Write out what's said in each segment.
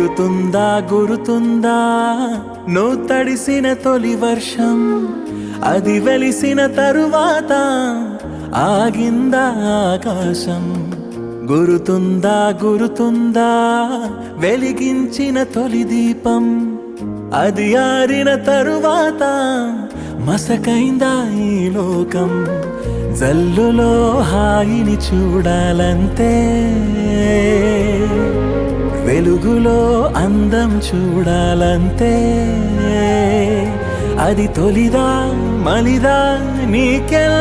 గురుతుందా గురుతుందా నువ్వు తడిసిన తొలి వర్షం అది వెలిసిన తరువాత ఆగిందా ఆకాశం గురుతుందా గురుతుందా వెలిగించిన తొలి దీపం అది ఆరిన తరువాత మసకైందా ఈ లోకం జల్లులో హాయిని చూడాలంతే వెలుగులో అందం చూడాలంతే అది తొలిదా మలిదా నీకెందుకే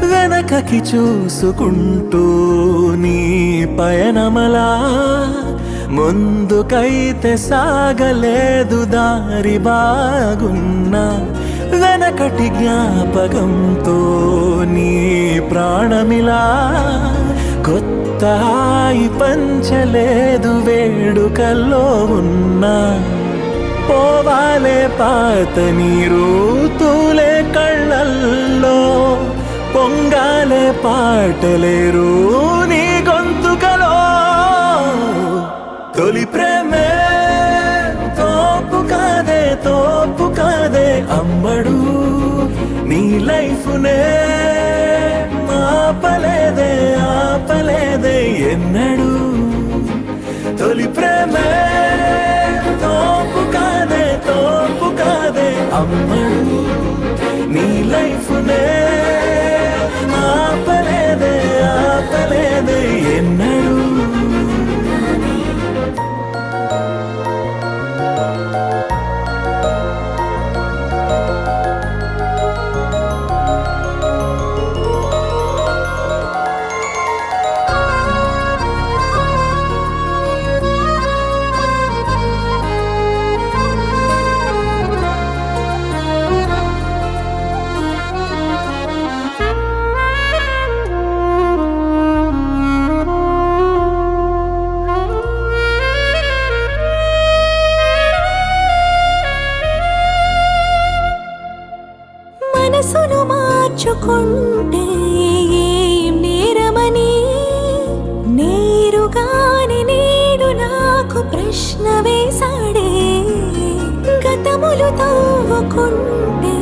వెనకకి చూసుకుంటూ నీ పయనమలా ముందుకైతే సాగలేదు దారి బాగున్నా వెనకటి జ్ఞాపకంతో నీ ప్రాణమిలా కొత్త హాయి పంచలేదు వేడుకల్లో ఉన్నా పోవాలే పాత నీరు తూలే కళ్ళల్లో పొంగాలే పాటలేరు నీ గొంతుకలో తొలి ప్రేమే తోపు కాదే అమ్మడు నీ లైఫ్నే ఆపలేదే ఎన్నడు తొలి ప్రేమే తోపు కాదే అమ్మడు నీ లైఫ్నే ఆపలేదే ఎన్నడు మనసును మార్చుకుంటే ఏం నేరమని నేరుగాని నేడు నాకు ప్రశ్న వేశాడే గతములు తవ్వుకుంటే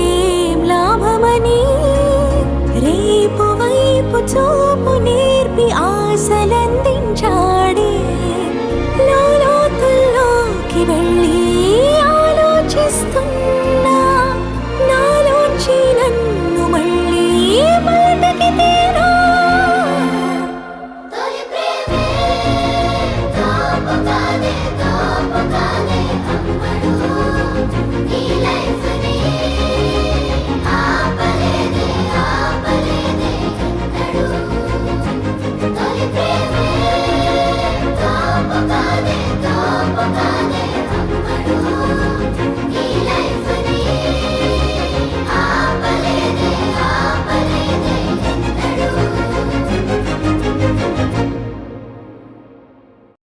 ఏం లాభమని రేపు వైపు చూపు నేర్పి ఆశలందించాడే లోతుల్లోకి వెళ్ళి ఆలోచిస్తున్నా నన్ను మళ్ళీ బయటకి తీరా